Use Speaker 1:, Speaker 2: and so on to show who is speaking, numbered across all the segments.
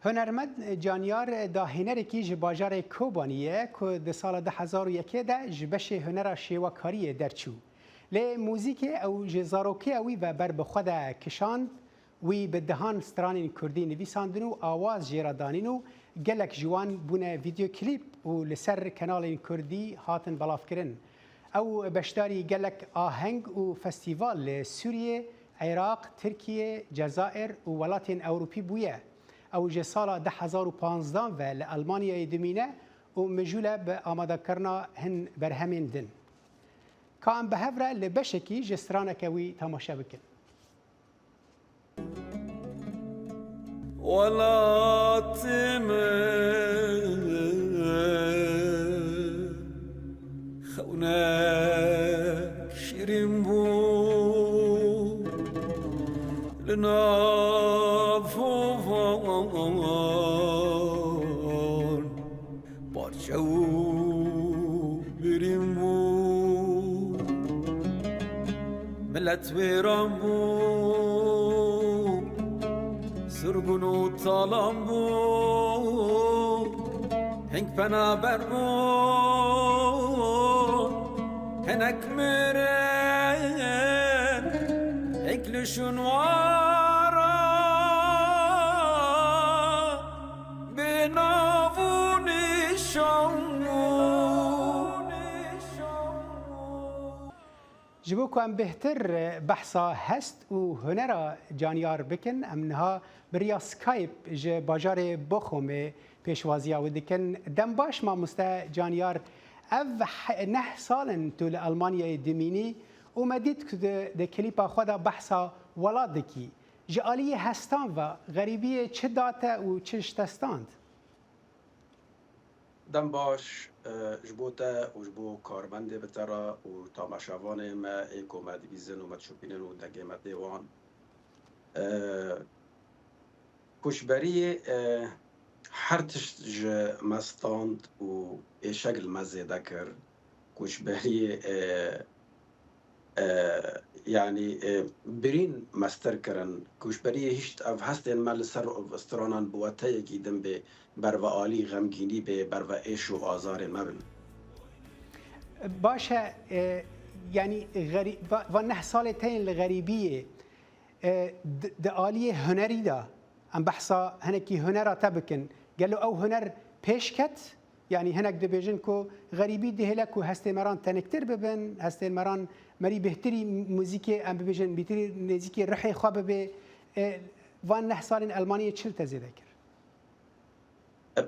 Speaker 1: هنرمند جانیار دا هنرکی ji bajarê Kobaniyê ku di sala 2001 de ji beşê hunera şêwekariyê derçû. Lê mûzîkê ew ji zarokêya wî ve ber bi xwe de kişand, wî bi dihan stranên Kurdî nivîsandin û awaz jê re danîn û gelek ji wan bûne vîdyoklîp û li ser kanalên Kurdî hatin belavkirin. Ew beşdarî gelek aheng û festîval li Sûriyê, Iraq, Tirkiye, Cezayir û welatên Ewropî bûye. او جه سال 2015 و لالمانیای دمینه و مجوله به آماده‌کردن هن برهمین دن. کام به هفره لبشکی جسترانه کوی تماشا بکن.
Speaker 2: ولاتم خونك شیرین بو لنافو بارچو بریم بو ملت ویران بو سرگون و تالان بو هنگ پنابر بو هنک مرن اکلشون
Speaker 1: جبو كان بهتر بحثا هست و هنرا جانیار بکن امنها بریا سکایپ ج باجار بخوم پیشوازیا و دکن دم باش ما مستا جانیار او 9 سالن تو لألمانیا دمینی و مدید که ده کلیپا خدا بحثا ولاد دکی جالی هستان و غریبی چه داته و چه شتستاند
Speaker 3: دم باش جبوتا و جبو کارمنده بترا و تماشاوان ما ایکو ما دیویزن و ما تشوپینن و دگه ما دیوان کشبری هر تشت مستاند و شکل مزیده کر کشبری يعني برين مستر كرن كوشبري هشت اف هستن مال سر استرانان بواتای گیدن به برو عالی غمگینی به برو ایش و آزار مبن
Speaker 1: باشه يعني غريب و 9 سال تين الغريبيه د عالی هنری دا ام بحثا هنکی هنرا تبکن قالوا او هنر پیشکت يعني هناك دبيجن كو غريبي دهلك وهستي مران تنكتر ببن هستي مران مري بهتري موزيكي ام بيجن بيتري نزيكي رحي خواب به وان نحصال المانيا تشل تذكر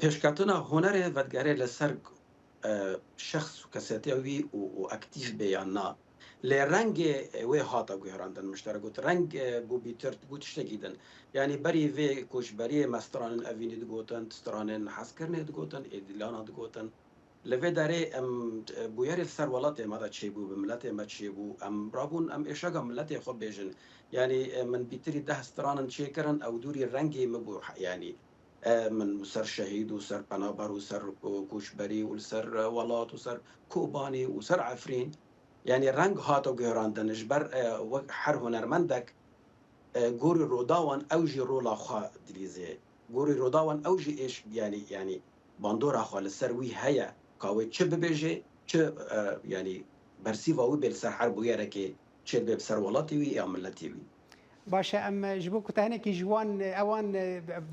Speaker 3: پیشکتنا هنر ودگره لسر شخص کساتیوی و اکتیف بیانا لرنگ و هاتا گوهراندن مشترکوت رنگ بو بیتر بو تشتگیدن يعني بري في كوش بري مستران افيني دغوتن تستران حسكرني دغوتن ادلانا دغوتن لفي داري ام بوير الثروات ما تشيبو بملات ما تشيبو ام رابون ام اشاغا ملات خو بيجن يعني من بيتري ده استران تشيكرن او دوري رنگي مبو يعني من سر شهيد وسر بنابر وسر كوش بري وسر ولات وسر كوباني وسر عفرين يعني رنگ هاتو گهراندن جبر هر هنرمندك گوری روداوان اوجی رولا خوا دلیزه گوری روداوان اوجی ايش يعني باندورا خوا لسر وی هيا کاوی چه ببیجه چه يعني برسی واوی بل سر حرب ویره که چه به سر ولاتی وی یا ملتی وی
Speaker 1: باشه ام جبو كتهنه كي جوان اوان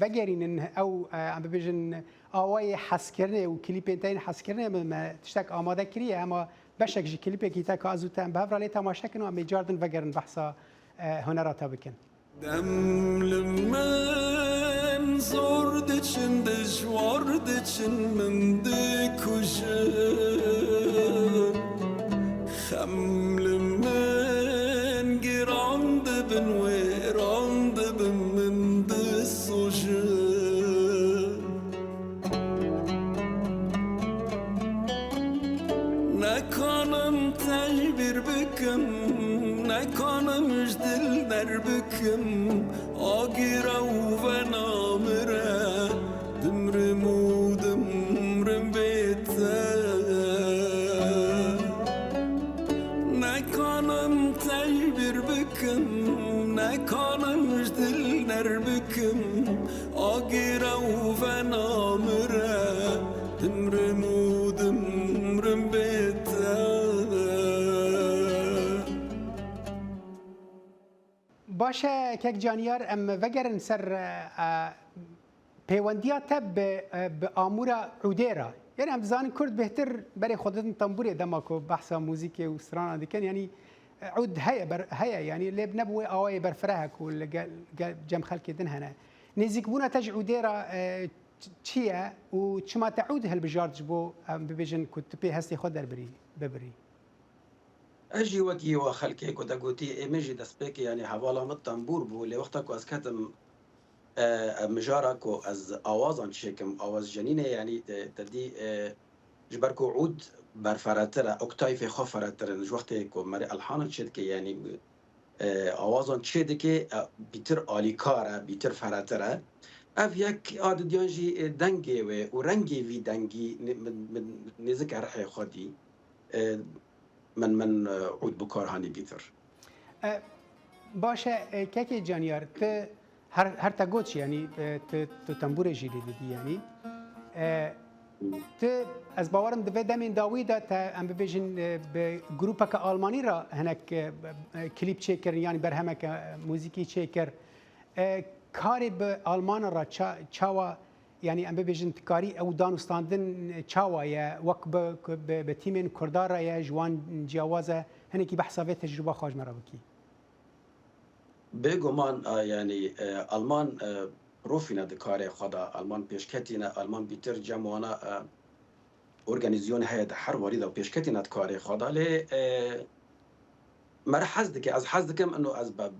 Speaker 1: بگرین او ام ببیجن آوای حسکرنه و کلیپین حسکرنه ما تشتک آماده کریه اما بشک جی کلیپی کی تا کازوتن به افرالی تماشا کنو ام جاردن وگرن بحثا هنراتا بکن
Speaker 2: دم لمن زور دچن دشوار دچن من دکوشه خم لمن گراند بن ویراند بن من دسوشه نکنم تعبیر بکم نکنمش دل در بکم آگیره و نامره دمرم و دمرم بیته نکنم تعبیر بکم نکنمش دل در بکم آگیره ونامره دمرم و دمرم
Speaker 1: باشه که جانیار ام وگرن سر پیوندیا تب به آمورا عودیرا یعنی هم زان کرد بهتر برای خودتون تنبوری دما کو بحثا موزیک و سرانا دکن یعنی عود هيا يعني لب نبوي اوي برفرهك ولا جم خلك دنهنا نزيك بونا تج عوديرا تشيا وشما تعود هالبجارج بو ببيجن كنت بي هستي خدر ببري
Speaker 3: اجي وكي وخلكي كنت قلتي ايمجي دسبيك يعني حوالا متنبور بو لوقتك واس كتم مجارك از آوازان شكم آواز جنينه يعني تدي جبركو عود برفراتره اکتایف خو فراتره نج وقتی کو مری الحان چید که یعنی آوازان چید که بیتر آلیکاره بیتر فراتره اف یک عادیانجی دنگی و رنگی وی دنگی من نزدیک رح خودی من عود بکار هانی بیتر
Speaker 1: باشه که جانیار ت هر تگوچ یعنی ت تنبور جیلی دی یعنی ت از باورم دوی دمین داویدا تا ام ببیجن به گروپا که آلمانی را هنک کلیپ چیکر یعنی برهمه که موزیکی چیکر کاری به آلمان را چاوا یعنی ام ببیجن کاری او دانستاندن چاوا یا وقت به تیمین کردار یا جوان جوازه هنکی بحثا و تجربه خواج مرا بکی
Speaker 3: بگمان یعنی آلمان روفینا دکاره خدا آلمان پیشکتینا آلمان بیتر جمعانا ارگانیزیون هید هر وارد پیشکتینا دکاره خدا لی مر حزد که از حزد کم انه از باب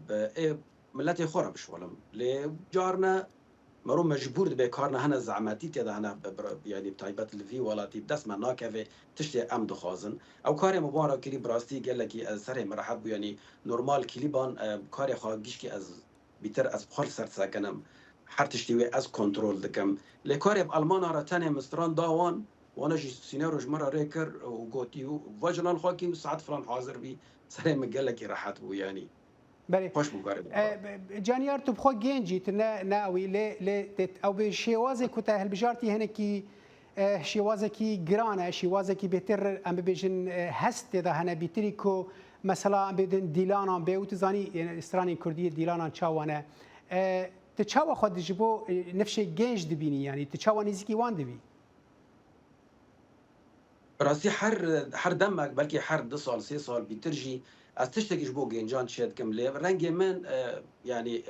Speaker 3: ملت خورا بشولم لی جارنا مرو مجبور به کارنا هنه زعمتی تیدا هنه یعنی بتایبت لفی ولاتی دست من ناکوه تشتی ام دخوازن او کار مبارا کلی براستی گله که از سر مرحب یعنی نورمال کلیبان کار خواهیش که از بیتر از بخار سر سکنم هر تشتیوی از کنترل دکم لکاری آلمان را تنه مستران داوان وانا جی سیناروش مرا ریکر و گوتی و جلال خواهی ساعت فلان حاضر بی سر مگله کی راحت بو یعنی
Speaker 1: بله
Speaker 3: خوش بگارد
Speaker 1: جانیار تو بخوا گنجی تنا ناوی ل او به شوازه کوته هالبجارتی هنکی شوازه کی گرانه شوازه کی بهتر ام ببیجن هست ده هنه بیتری کو مثلا بدن دیلانا به وتزانی استرانی کردی دیلانا چاوانه تچاوا خود جبو نفش گنج دبینی یعنی تچاوا نزیکی وان دبی
Speaker 3: راستی هر دمک بلکه هر 2 سال 3 سال بیترجی از تشتکیش بو گنجان شد کم لی رنگ من یعنی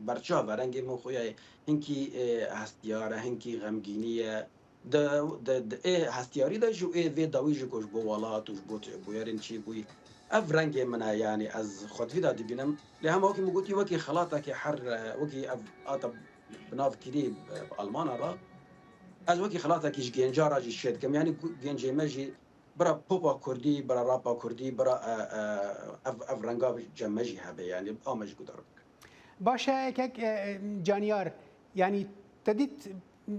Speaker 3: برچا و رنگ من خویای هنکی هستیاره هنکی غمگینیه د هستیاری دا جو وی داوی جو کوش بو ولات وش بو یارن چی بوی اف رنگ من يعني از خودی دادی بینم لهم وکی مگوتی وکی خلاطه که هر وکی آتا بناف کری آلمان را از وکی خلاطه کیش گنجا راجی شد کم یعنی گنجی مجی برا پوپا کردی برا راپا کردی برا اف رنگا جمجی هبه یعنی آمج گدار
Speaker 1: باشه که جانیار یعنی تدید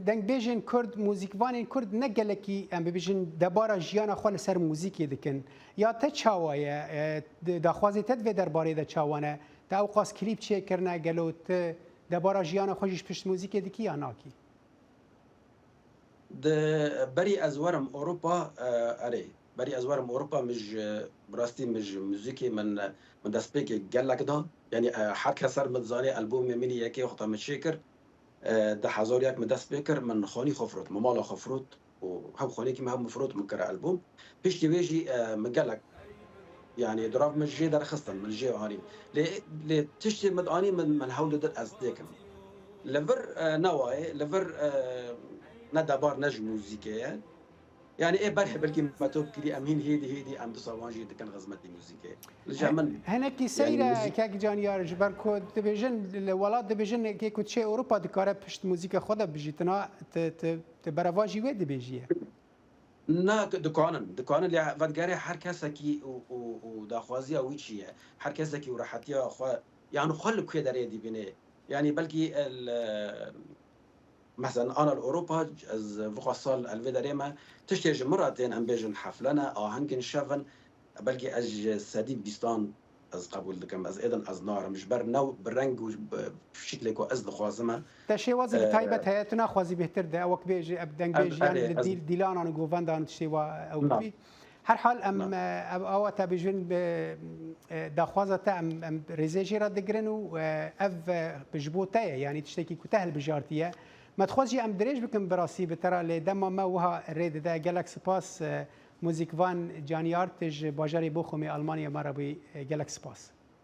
Speaker 1: دنگ بیژن کرد موزیکوان کرد نگله کی ام بیژن دبارا جیانا خال سر موزیکی دکن یا ته چاوایه داخوازی تد و درباره د چاوانه تا اوقاس کلیپ چه کرنا گلو ته دبارا جیانا خوشش پشت موزیکی دکی یا ناکی
Speaker 3: د بری از ورم اروپا اره بری از ورم اروپا مش براستی مش موزیکی من دست پیک گلک دا یعنی هر کسر متزانی البوم منی یکی وقتا متشکر ده هزار یک مدست بکر من خانی خفروت ممالا خفروت و هم خانی که هم مفروت مکر البوم پیش تیویجی مگلک يعني ضرب من جي در خصتن من جي هاني ل تشتي مداني من حول در از ديكم لفر نواي لفر ندبار نج موزيكيه يعني ايه برح بلكي ما توكلي امين هيدي ام دصوانجي كان غزمتي موزيكيه لجمن
Speaker 1: هناكي سيره يعني كاك جانيار جبر كود دبيجن الولاد دبيجن كي كنت شي اوروبا دكاره بشت موزيكا خدا بجيتنا تبرواجي ويد بيجيه
Speaker 3: نا دكانن اللي فدگاري هر کسی کی و داخوازی او چیه هر کسی کی راحتی خو يعني خل كي داري دي بني يعني بلكي مثلا انا الاوروبا از فقصال الفيداريما تشتي مرتين ام بيجن حفلنا هنكن شافن بلكي اج سديد بيستان از قبول دکم از ایدن از نارم جبر نو برنگ و بشکلی که از دخوازمه
Speaker 1: تشي وازي تايبت هي تناخذي بهتر ده او كبيج ابدن بيج يعني ديلان انا جوفان دان تشي او بي هر حال ام او تا بيجن داخوازه ام ريزيجي راد دغرنو اف بجبوته يعني تشتكي كتهل بجارتيه ما تخوزي ام دريج بكم براسي بترى لدما ما وها ريد ده جالكس باس موزيك فان جانيارتج باجاري بوخمي المانيا مره بي جالكس باس